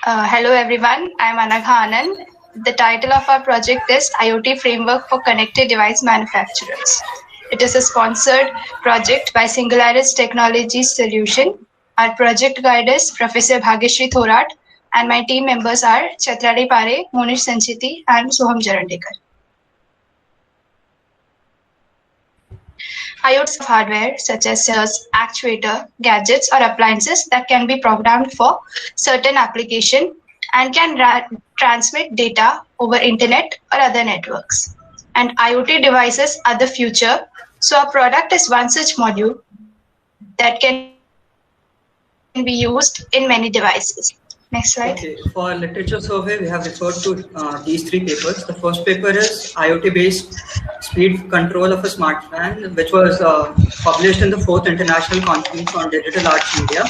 Hello everyone, I'm Anagha Anand. The title of our project is IoT Framework for Connected Device Manufacturers. It is a sponsored project by Singularis Technologies Solution. Our project guide is Professor Bhagyashree Thorat, and my team members are Chatrali Pare, Monish Sanchiti, and Soham Jarandekar. IoT hardware such as actuator, gadgets, or appliances that can be programmed for certain application and can transmit data over internet or other networks. And IoT devices are the future. So our product is one such module that can be used in many devices. Next slide. Okay. For literature survey, we have referred to these three papers. The first paper is IoT-based speed control of a smart fan, which was published in the 4th International Conference on Digital Arts Media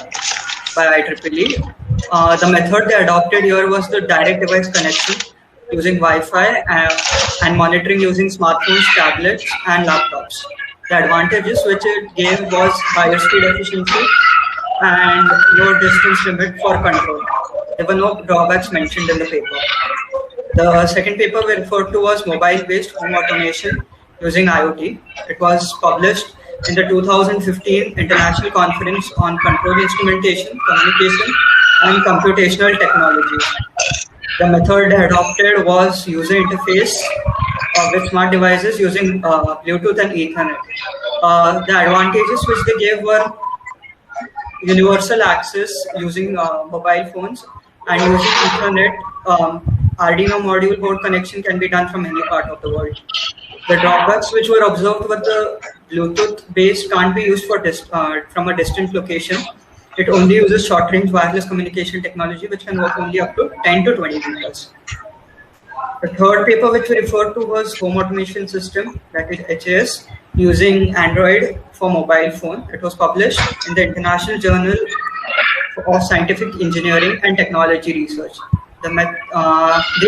by IEEE. The method they adopted here was the direct device connection using Wi-Fi and monitoring using smartphones, tablets, and laptops. The advantages which it gave was higher speed efficiency and low distance limit for control. There were no drawbacks mentioned in the paper. The second paper we referred to was mobile-based home automation using IoT. It was published in the 2015 International Conference on Control Instrumentation, Communication, and Computational Technologies. The method adopted was user interface with smart devices using Bluetooth and Ethernet. The advantages which they gave were universal access using mobile phones, and using Ethernet, Arduino module board connection can be done from any part of the world. The drawbacks which were observed were the Bluetooth-based can't be used for from a distant location. It only uses short-range wireless communication technology, which can work only up to 10 to 20 meters. The third paper which we referred to was home automation system, that is HAS, using Android for mobile phone. It was published in the International Journal of Scientific Engineering and Technology Research. They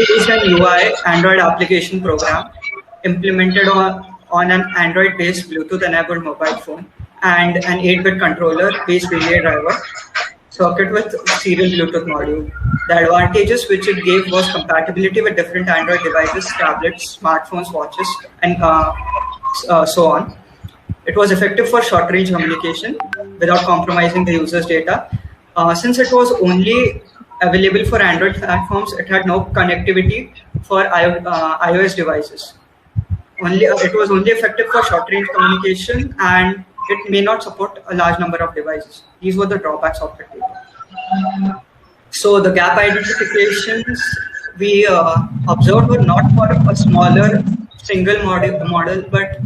used an UI Android application program implemented on an Android-based Bluetooth-enabled mobile phone and an 8-bit controller-based relay driver circuit with serial Bluetooth module. The advantages which it gave was compatibility with different Android devices, tablets, smartphones, watches, and so on. It was effective for short-range communication without compromising the user's data. Since it was only available for Android platforms, it had no connectivity for iOS devices. It was only effective for short-range communication, and it may not support a large number of devices. These were the drawbacks of the paper. So the gap identifications we observed were not for a smaller single model, but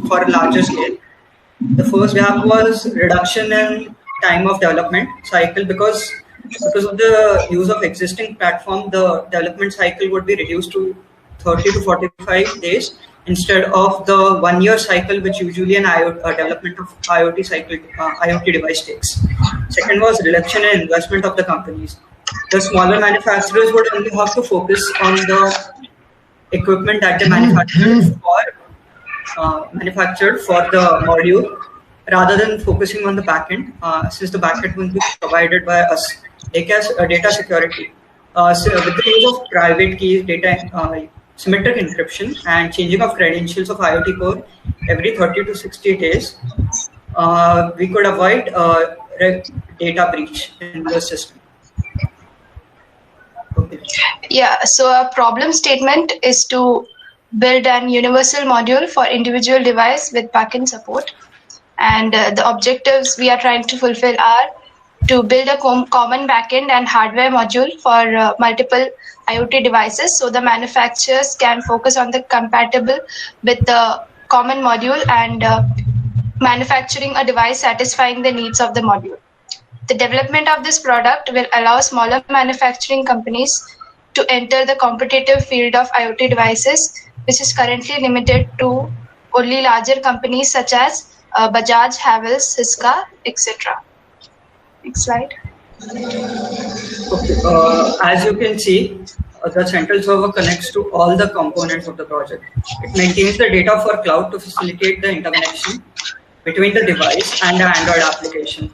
for a larger scale. The first gap was reduction in time of development cycle, because of the use of existing platform, the development cycle would be reduced to 30 to 45 days instead of the 1-year cycle which usually an development of IoT device takes. Second was reduction in investment of the companies. The smaller manufacturers would only have to focus on the equipment that they manufactured for the module, rather than focusing on the backend, since the backend will be provided by us. Data security. So with the use of private keys, data symmetric encryption, and changing of credentials of IoT core every 30 to 60 days, we could avoid data breach in the system. Okay. Yeah, so a problem statement is to build an universal module for individual device with backend support. And the objectives we are trying to fulfill are to build a common backend and hardware module for multiple IoT devices, so the manufacturers can focus on the compatible with the common module and manufacturing a device satisfying the needs of the module. The development of this product will allow smaller manufacturing companies to enter the competitive field of IoT devices, which is currently limited to only larger companies such as Bajaj, Havells, Syska, etc. Next slide. Okay. As you can see, the central server connects to all the components of the project. It maintains the data for cloud to facilitate the interconnection between the device and the Android application.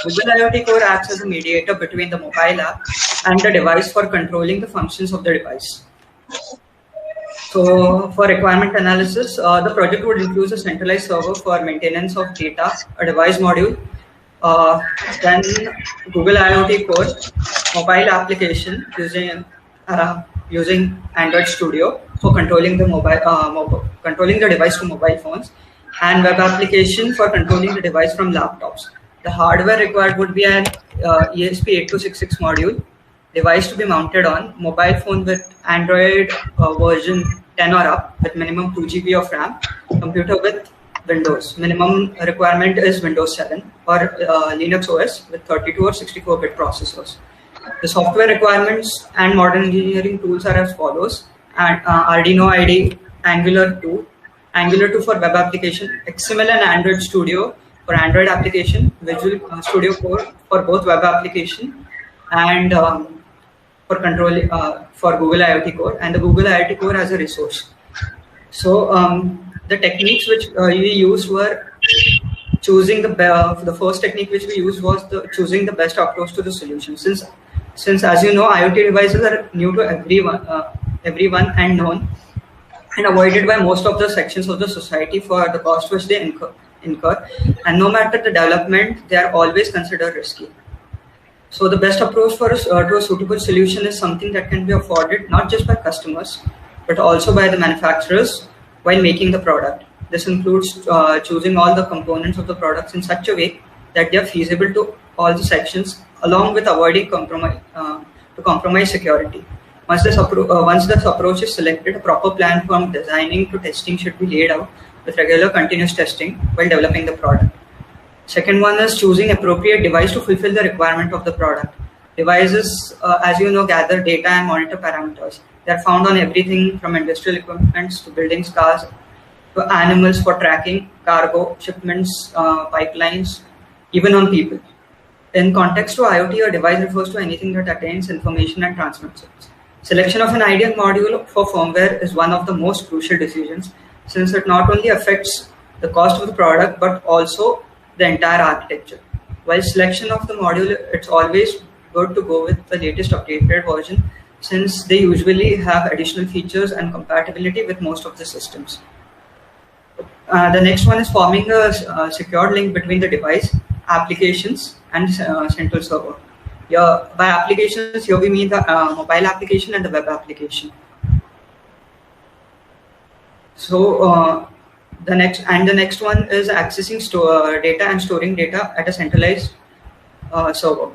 Google IoT Core acts as a mediator between the mobile app and the device for controlling the functions of the device. So for requirement analysis, the project would include a centralized server for maintenance of data, a device module, then Google IoT Core, mobile application using Android Studio for controlling the controlling the device to mobile phones, and web application for controlling the device from laptops. The hardware required would be an ESP8266 module, device to be mounted on mobile phone with Android version 10 or up with minimum 2 GB of RAM, computer with Windows. Minimum requirement is Windows 7 or Linux OS with 32 or 64-bit processors. The software requirements and modern engineering tools are as follows: and Arduino IDE, Angular 2, Angular 2 for web application, XML and Android Studio for Android application, Visual Studio Code for both web application and for control for Google IoT Core, and the Google IoT Core as a resource. So the techniques which we used were choosing the first technique which we used was choosing the best approach to the solution. Since as you know, IoT devices are new to everyone and known and avoided by most of the sections of the society for the cost which they incur, and no matter the development, they are always considered risky. So the best approach for to a suitable solution is something that can be afforded not just by customers, but also by the manufacturers while making the product. This includes choosing all the components of the products in such a way that they are feasible to all the sections, along with avoiding compromise security. Once this approach is selected, a proper plan from designing to testing should be laid out with regular continuous testing while developing the product. Second one is choosing appropriate device to fulfill the requirement of the product. Devices, as you know, gather data and monitor parameters. They are found on everything from industrial equipments to buildings, cars, to animals for tracking, cargo, shipments, pipelines, even on people. In context to IoT, a device refers to anything that attains information and transmits it. Selection of an ideal module for firmware is one of the most crucial decisions, since it not only affects the cost of the product, but also the entire architecture. While selection of the module, it's always good to go with the latest updated version, since they usually have additional features and compatibility with most of the systems. The next one is forming a secure link between the device, applications, and central server. By applications, here we mean the mobile application and the web application. So the next one is accessing data and storing data at a centralized server.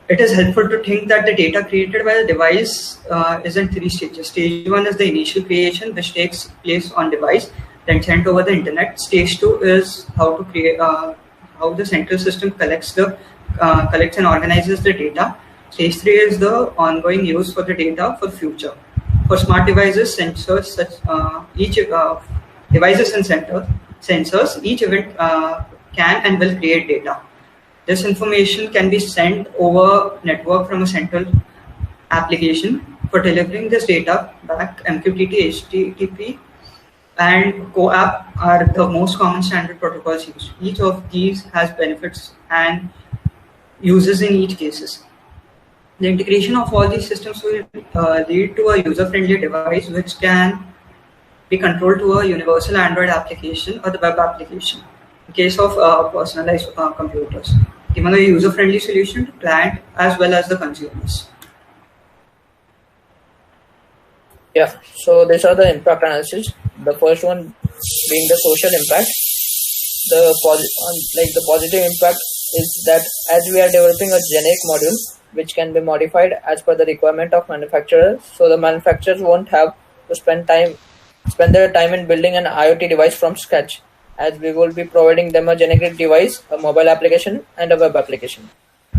It is helpful to think that the data created by the device is in 3 stages. Stage 1 is the initial creation, which takes place on device, then sent over the internet. Stage 2 is how to create, how the central system collects and organizes the data. Stage 3 is the ongoing use for the data for future. For smart devices, sensors, devices and sensors, each event can and will create data. This information can be sent over network from a central application. For delivering this data back, MQTT, HTTP, and CoAP are the most common standard protocols used. Each of these has benefits and uses in each cases. The integration of all these systems will lead to a user-friendly device which can be controlled to a universal Android application or the web application in case of personalized computers, giving a user-friendly solution to client as well as the consumers. Yeah, so these are the impact analysis. The first one being the social impact. The positive impact is that as we are developing a generic module which can be modified as per the requirement of manufacturers, so the manufacturers won't have to spend their time in building an IoT device from scratch, as we will be providing them a generic device, a mobile application, and a web application.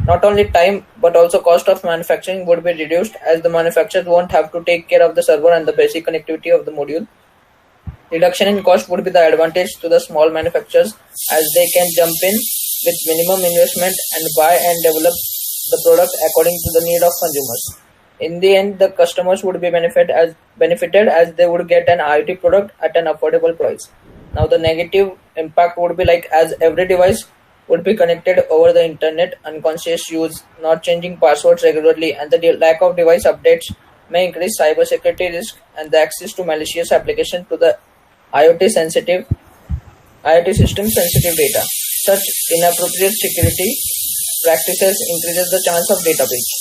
Not only time, but also cost of manufacturing would be reduced, as the manufacturers won't have to take care of the server and the basic connectivity of the module. Reduction in cost would be the advantage to the small manufacturers, as they can jump in with minimum investment and buy and develop the product according to the need of consumers. In the end, the customers would be benefited as they would get an IoT product at an affordable price. Now, the negative impact would be like as every device would be connected over the internet. Unconscious use, not changing passwords regularly, and the lack of device updates may increase cybersecurity risk and the access to malicious application to the IoT system sensitive data. Such inappropriate security practices increases the chance of data breach.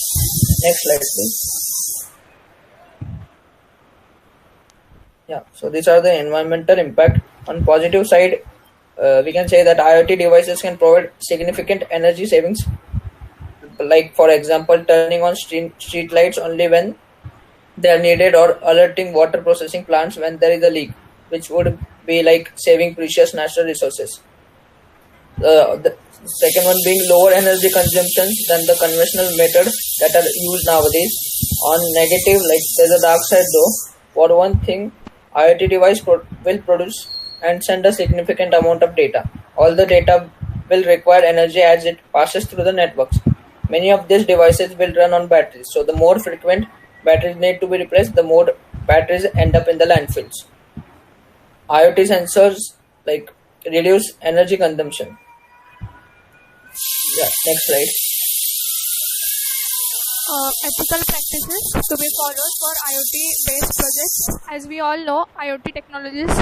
Next slide, please. Yeah, so these are the environmental impact. On positive side, we can say that IoT devices can provide significant energy savings, like for example, turning on street lights only when they are needed, or alerting water processing plants when there is a leak, which would be like saving precious natural resources. The second one being lower energy consumption than the conventional method that are used nowadays. On negative, like there's a dark side though. For one thing, IoT device will produce and send a significant amount of data. All the data will require energy as it passes through the networks. Many of these devices will run on batteries, so the more frequent batteries need to be replaced, the more batteries end up in the landfills. IoT sensors like reduce energy consumption. Yeah, next slide. Ethical practices to be followed for IoT-based projects. As we all know, IoT technologies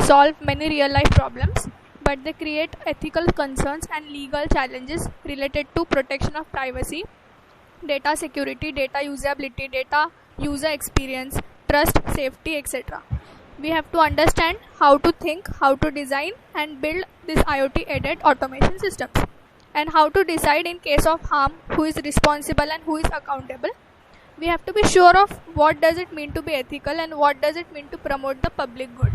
solve many real-life problems, but they create ethical concerns and legal challenges related to protection of privacy, data security, data usability, data user experience, trust, safety, etc. We have to understand how to think, how to design and build these IoT-aided automation systems, and how to decide in case of harm who is responsible and who is accountable. We have to be sure of what does it mean to be ethical and what does it mean to promote the public good.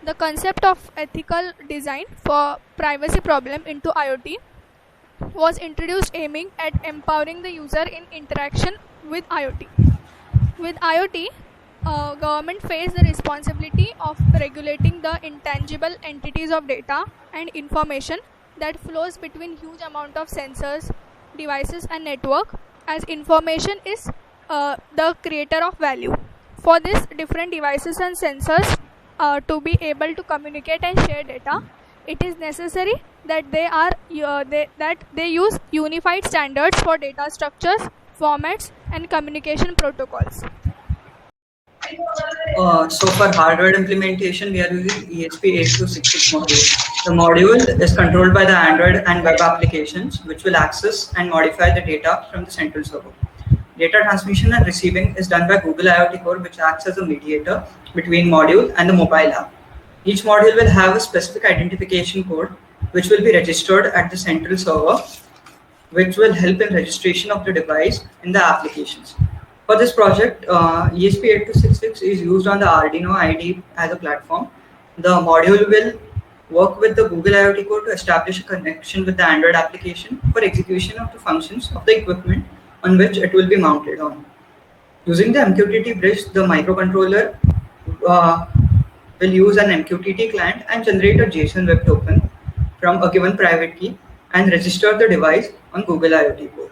The concept of ethical design for privacy problem into IoT was introduced aiming at empowering the user in interaction with IoT. With IoT, government face the responsibility of regulating the intangible entities of data and information that flows between huge amount of sensors, devices and network, as information is the creator of value. For this, different devices and sensors to be able to communicate and share data, it is necessary that they use unified standards for data structures, formats and communication protocols. So for hardware implementation, we are using ESP8266 module. The module is controlled by the Android and web applications, which will access and modify the data from the central server. Data transmission and receiving is done by Google IoT Core, which acts as a mediator between module and the mobile app. Each module will have a specific identification code, which will be registered at the central server, which will help in registration of the device in the applications. For this project, ESP8266 is used on the Arduino IDE as a platform. The module will work with the Google IoT Core to establish a connection with the Android application for execution of the functions of the equipment on which it will be mounted on. Using the MQTT bridge, the microcontroller will use an MQTT client and generate a JSON web token from a given private key and register the device on Google IoT Core.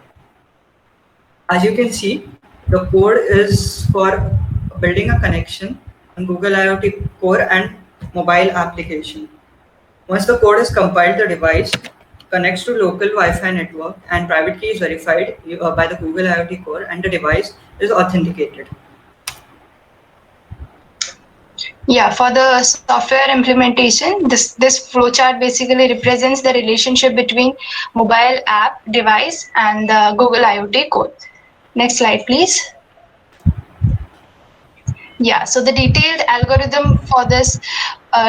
As you can see, the code is for building a connection on Google IoT Core and mobile application. Once the code is compiled, the device connects to local Wi-Fi network and private key is verified by the Google IoT Core and the device is authenticated. Yeah, for the software implementation, this flowchart basically represents the relationship between mobile app, device and the Google IoT Core. Next slide, please. Yeah, so the detailed algorithm for this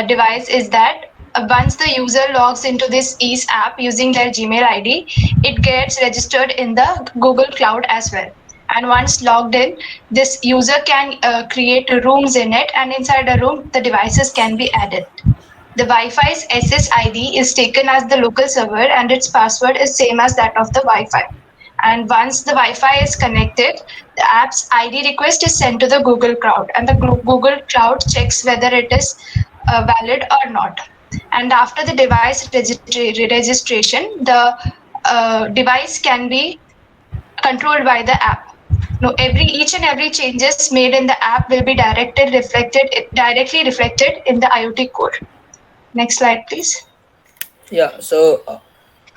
device is that once the user logs into this Ease app using their Gmail ID, it gets registered in the Google Cloud as well. And once logged in, this user can create rooms in it, and inside a room, the devices can be added. The Wi-Fi's SSID is taken as the local server and its password is same as that of the Wi-Fi. And once the Wi-Fi is connected, the app's ID request is sent to the Google Cloud, and the Google Cloud checks whether it is valid or not. And after the device registration, the device can be controlled by the app. Now, each and every changes made in the app will be directly reflected in the IoT Core. Next slide, please. Yeah, so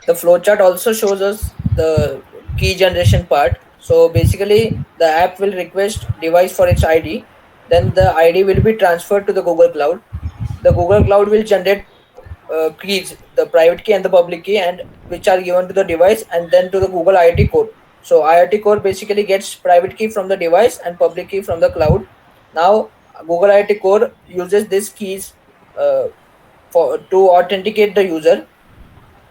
The flowchart also shows us the key generation part. So basically, the app will request device for its ID. Then the ID will be transferred to the Google Cloud. The Google Cloud will generate keys, the private key and the public key, and which are given to the device and then to the Google IoT core. So IoT core basically gets private key from the device and public key from the cloud. Now Google IoT core uses these keys to authenticate the user.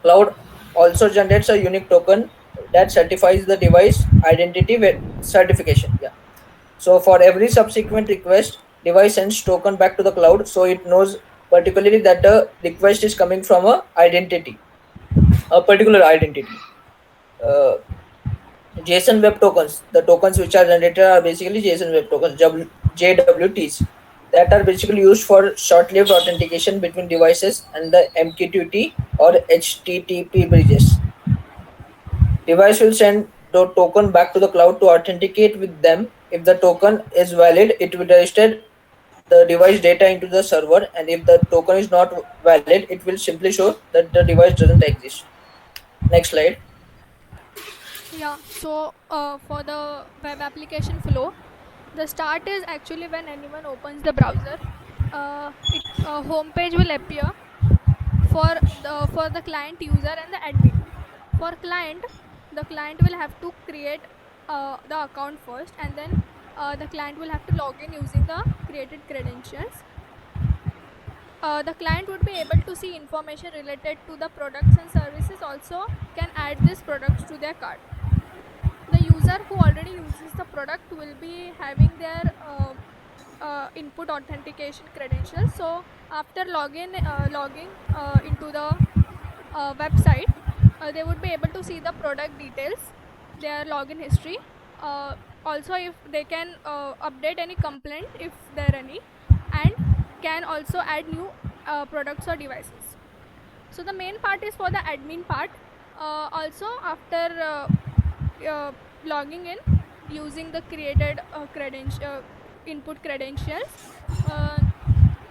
Cloud also generates a unique token that certifies the device identity with certification. Yeah. So for every subsequent request, device sends token back to the cloud, so it knows particularly that the request is coming from a particular identity. Uh, JSON Web Tokens, the tokens which are generated are basically JSON Web Tokens, JWTs, that are basically used for short-lived authentication between devices and the MQTT or HTTP bridges. Device will send the token back to the cloud to authenticate with them. If the token is valid, it will register the device data into the server, and if the token is not valid, it will simply show that the device doesn't exist. Next slide. Yeah, so for the web application flow, the start is actually when anyone opens the browser. A home page will appear for the client user and the admin. For client, the client will have to create the account first, and then the client will have to log in using the created credentials. The client would be able to see information related to the products and services, also can add these products to their cart. The user who already uses the product will be having their input authentication credentials. So after logging into the website, they would be able to see the product details, their login history, also if they can update any complaint if there are any, and can also add new products or devices. So the main part is for the admin part. Also after logging in using the created input credentials,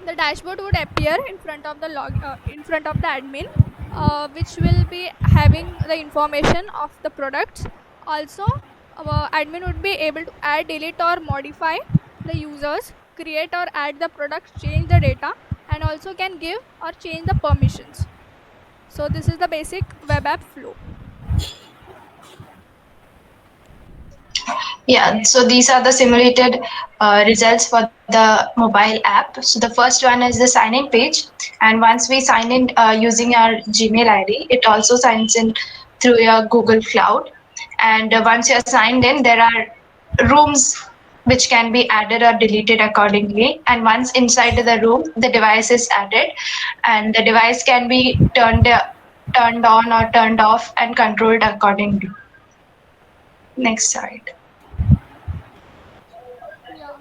the dashboard would appear in front of the admin, which will be having the information of the products. Also admin would be able to add, delete or modify the users, create or add the products, change the data, and also can give or change the permissions. So this is the basic web app flow. Yeah, so these are the simulated results for the mobile app. So the first one is the sign-in page, and once we sign in using our Gmail ID, it also signs in through your Google Cloud. And once you're signed in, there are rooms which can be added or deleted accordingly. And once inside the room, the device is added, and the device can be turned on or turned off and controlled accordingly. Next slide. Yeah.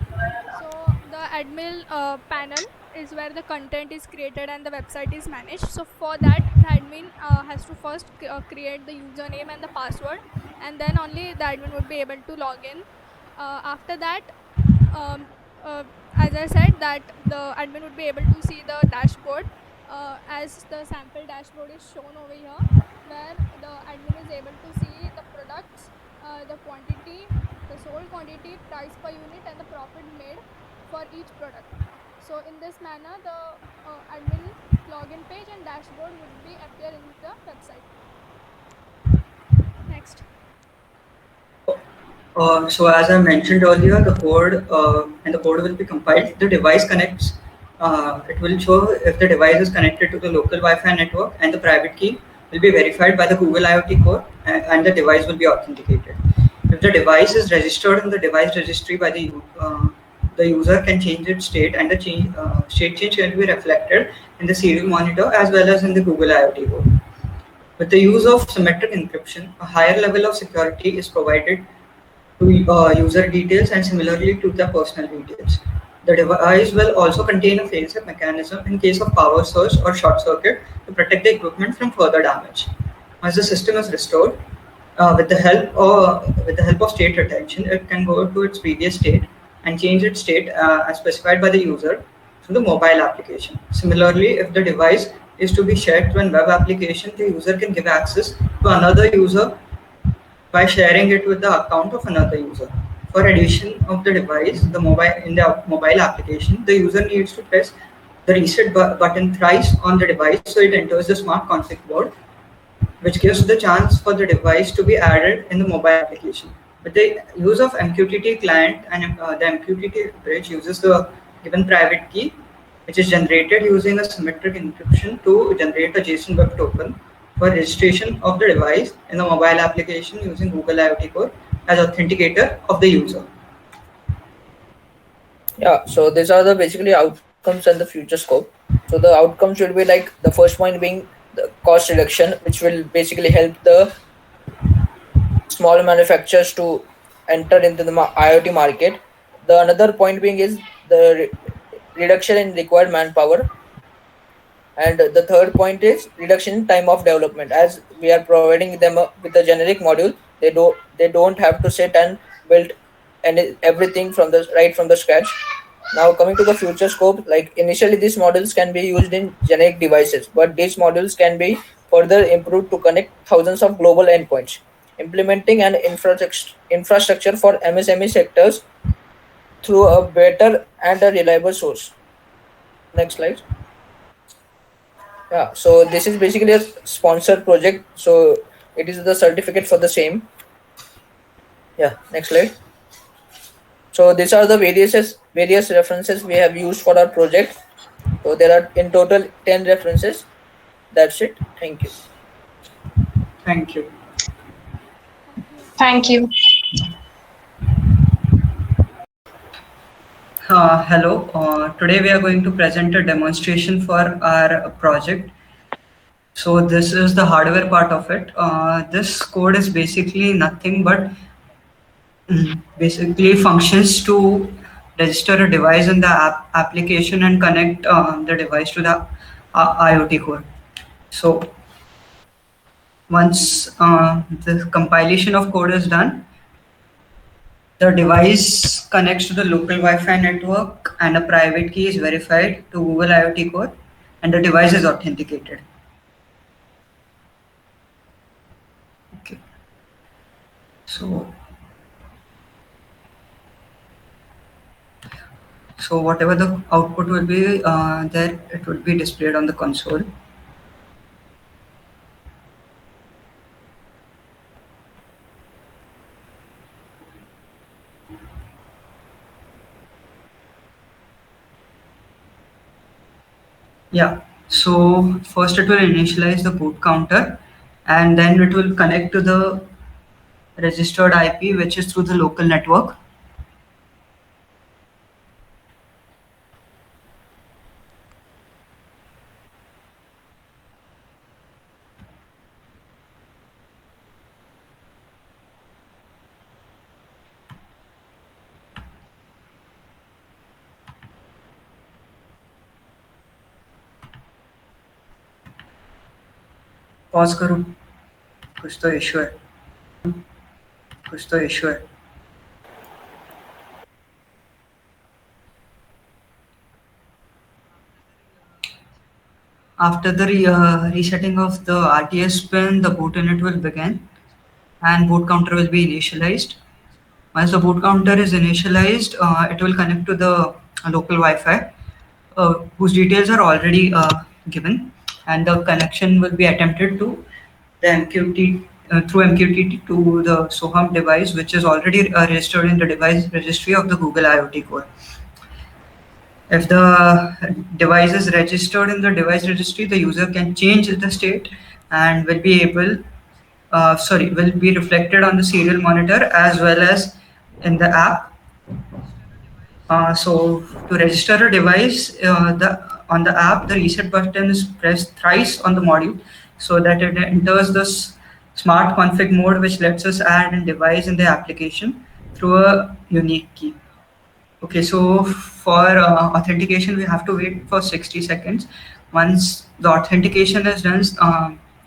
So the admin panel is where the content is created and the website is managed. So for that, the admin has to first create the username and the password, and then only the admin would be able to log in. After that, as I said, that the admin would be able to see the dashboard, as the sample dashboard is shown over here, where the admin is able to see the products, the quantity, the sold quantity, price per unit, and the profit made for each product. So in this manner, the admin login page and dashboard would be appear in the website. Next. So as I mentioned earlier, the code and the code will be compiled. The device connects. It will show if the device is connected to the local Wi-Fi network, and the private key will be verified by the Google IoT core, and the device will be authenticated. If the device is registered in the device registry by the user can change its state, and the state change can be reflected in the serial monitor as well as in the Google IoT core. With the use of symmetric encryption, a higher level of security is provided to user details and similarly to their personal details. The device will also contain a fail-safe mechanism in case of power surge or short circuit to protect the equipment from further damage. Once the system is restored, with the help of state retention, it can go to its previous state and change its state as specified by the user through the mobile application. Similarly, if the device is to be shared through a web application. The user can give access to another user by sharing it with the account of another user. For addition of the device, the mobile application, the user needs to press the reset button thrice on the device so it enters the smart config board, which gives the chance for the device to be added in the mobile application. With the use of MQTT client and the MQTT bridge uses the given private key, which is generated using a symmetric encryption to generate a JSON web token for registration of the device in the mobile application using Google IoT Core as authenticator of the user. Yeah, so these are the basically outcomes and the future scope. So the outcomes will be like the first point being the cost reduction, which will basically help the small manufacturers to enter into the IoT market. The another point being is the reduction in required manpower, and the third point is reduction in time of development. As we are providing them with a generic module, they don't have to sit and build everything from the scratch. Now coming to the future scope, like initially these models can be used in generic devices, but these models can be further improved to connect thousands of global endpoints, implementing an infrastructure for MSME sectors through a better and a reliable source. Next slide. Yeah, so this is basically a sponsored project, so it is the certificate for the same. Yeah, next slide. So these are the various references we have used for our project. So there are in total 10 references. That's it. Thank you. Thank you. Thank you. Hello. Today we are going to present a demonstration for our project. So this is the hardware part of it. This code is basically nothing but basically functions to register a device in the application and connect the device to the IoT core. So once the compilation of code is done, the device connects to the local Wi-Fi network and a private key is verified to Google IoT Core and the device is authenticated. Okay. So whatever the output will be there, it will be displayed on the console. Yeah, so first it will initialize the boot counter and then it will connect to the registered IP, which is through the local network. Pause करो कुछ तो issue है After the resetting of the RTS pin, the boot unit will begin and boot counter will be initialized. Once the boot counter is initialized, it will connect to the local Wi-Fi whose details are already given, and the connection will be attempted to the through MQTT to the Soham device, which is already registered in the device registry of the Google IoT Core. If the device is registered in the device registry, the user can change the state and will be reflected on the serial monitor as well as in the app. So to register a device, on the app, the reset button is pressed thrice on the module so that it enters the smart config mode, which lets us add a device in the application through a unique key. Okay, so for authentication, we have to wait for 60 seconds. Once the authentication is done,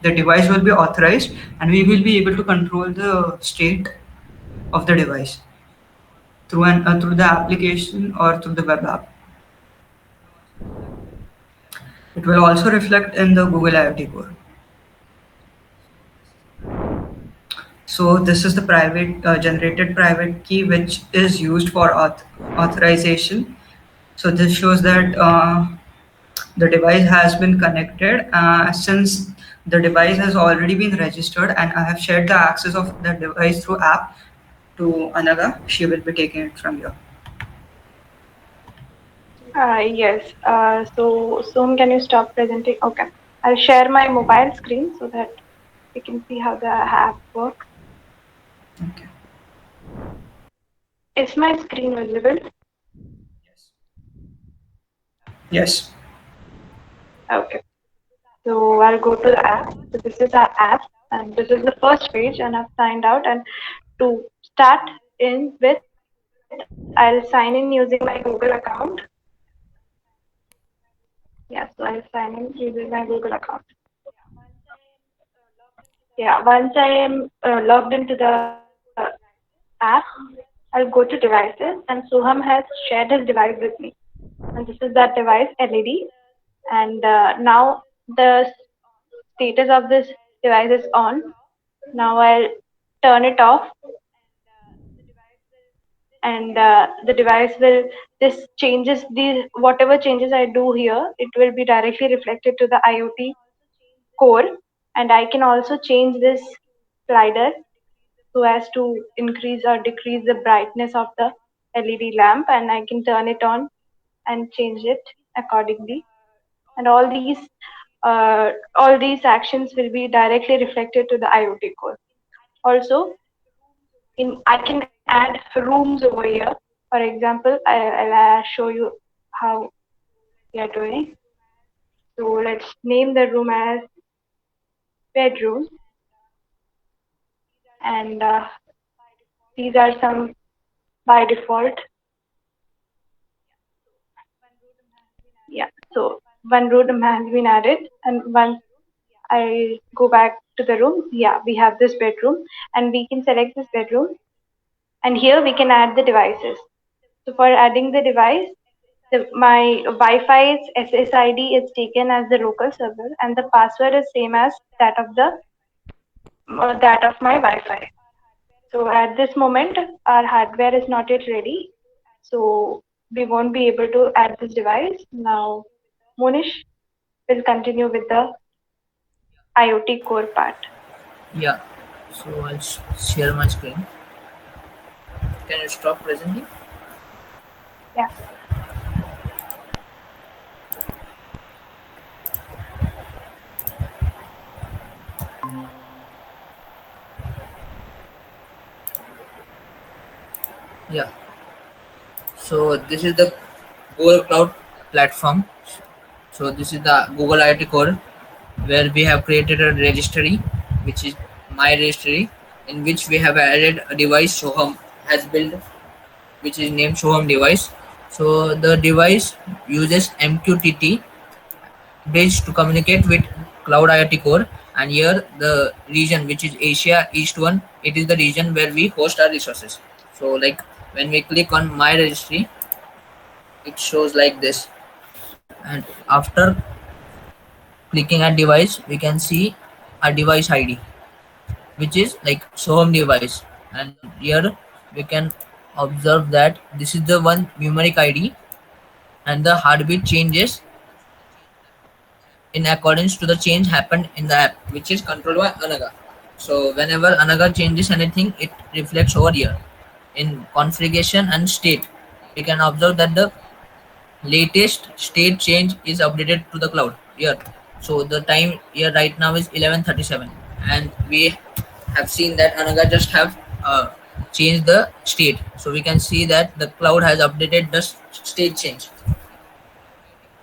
the device will be authorized and we will be able to control the state of the device through the application or through the web app. It will also reflect in the Google IoT Core. So this is the private generated private key which is used for authorization. So this shows that the device has been connected since the device has already been registered and I have shared the access of the device through app to Anaga. She will be taking it from here. Yes. So soon can you stop presenting? Okay. I'll share my mobile screen so that we can see how the app works. Okay. Is my screen visible? Yes. Okay. So I'll go to the app. So this is our app and this is the first page and I've signed out, and to start in with, I'll sign in using my Google account. Yeah, so I'll sign in using my Google account. Yeah, once I am logged into the app, I'll go to devices, and Soham has shared his device with me. And this is that device, LED. And now the status of this device is on. Now I'll turn it off, and the device will, this changes the, whatever changes I do here, it will be directly reflected to the IoT core. And I can also change this slider so as to increase or decrease the brightness of the LED lamp, and I can turn it on and change it accordingly. And all these actions will be directly reflected to the IoT core. Also, I can add rooms over here. For example, I'll show you how we are doing. So let's name the room as bedroom, and these are some by default. Yeah, so one room has been added, and once I go back to the room, yeah, we have this bedroom, and we can select this bedroom, and here we can add the devices. So for adding the device, my Wi-Fi's SSID is taken as the local server, and the password is same as that of my Wi-Fi. So at this moment, our hardware is not yet ready, so we won't be able to add this device. Now, Monish will continue with the IoT core part. Yeah. So I'll share my screen. Can you stop presenting? Yeah. Yeah. So this is the Google Cloud platform. So this is the Google IoT Core, where we have created a registry, which is my registry, in which we have added a device Soham has built, which is named Soham device. So the device uses MQTT bridge to communicate with Cloud IoT Core, and here the region, which is Asia East one, it is the region where we host our resources. So like when we click on my registry, it shows like this, and after clicking at device, we can see a device ID, which is like Soham device, and here we can observe that this is the one numeric ID, and the heartbeat changes in accordance to the change happened in the app, which is controlled by Anaga. So whenever Anaga changes anything, it reflects over here. In configuration and state, we can observe that the latest state change is updated to the cloud here. So the time here right now is 11:37, and we have seen that Anaga just have changed the state. So we can see that the cloud has updated the state change.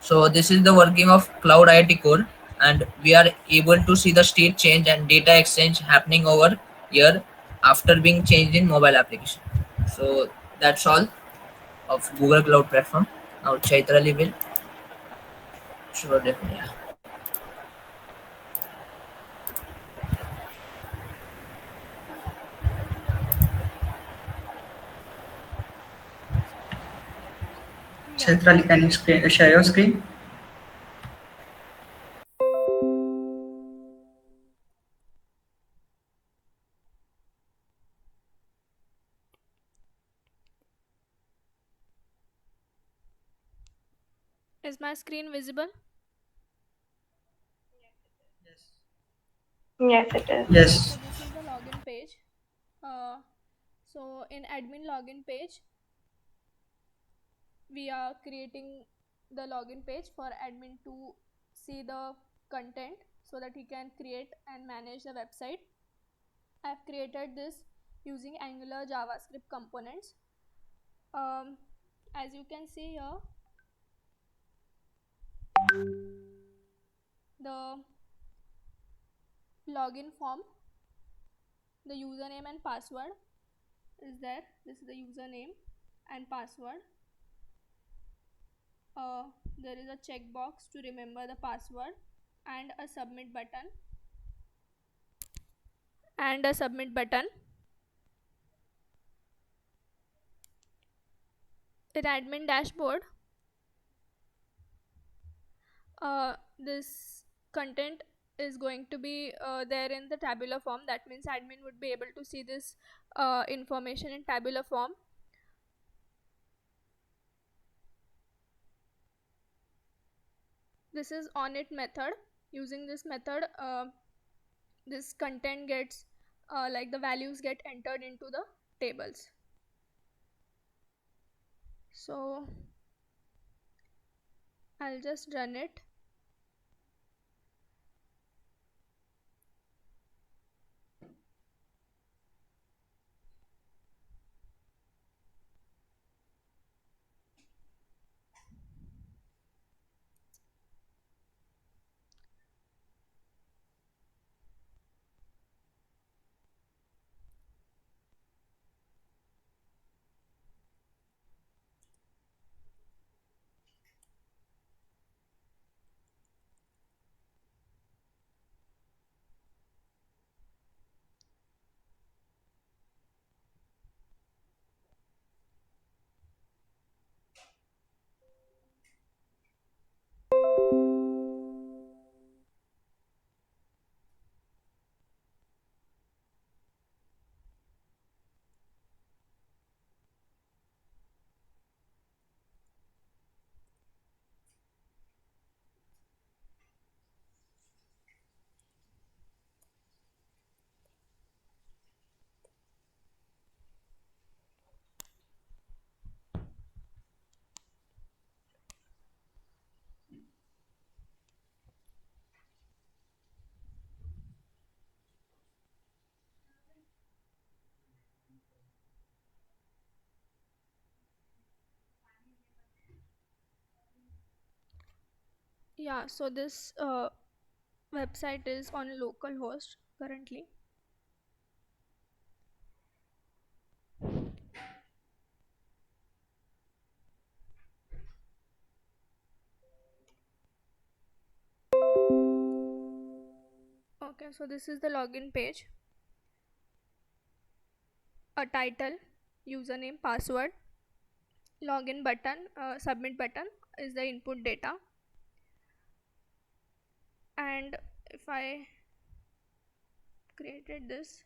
So this is the working of Cloud IoT Core, and we are able to see the state change and data exchange happening over here after being changed in mobile application. So that's all of Google Cloud Platform. Now Chaitrali will show it. Yeah. Chaitrali, can you share your screen? Is my screen visible? Yes, it is. Yes. So this is the login page. So in admin login page, we are creating the login page for admin to see the content so that he can create and manage the website. I've created this using Angular JavaScript components. As you can see here, the login form, the username and password is there. This is the username and password. There is a checkbox to remember the password and a submit button. In admin dashboard, this content is going to be there in the tabular form. That means admin would be able to see this information in tabular form. This is onIt method. Using this method, this content gets like the values get entered into the tables. So I'll just run it. Yeah, so this website is on localhost currently. Okay, so this is the login page. A title, username, password, login button, submit button is the input data. And if I created this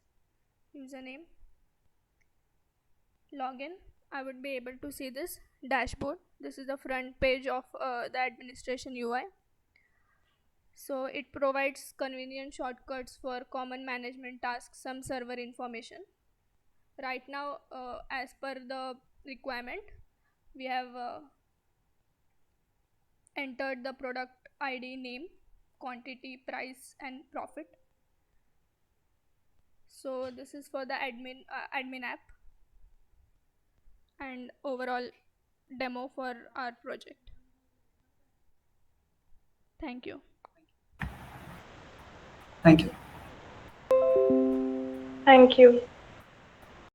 username, login, I would be able to see this dashboard. This is the front page of the administration UI. So it provides convenient shortcuts for common management tasks, some server information. Right now, as per the requirement, we have entered the product ID, name, quantity, price and profit. So this is for the admin app and overall demo for our project. Thank you. Thank you. Thank you.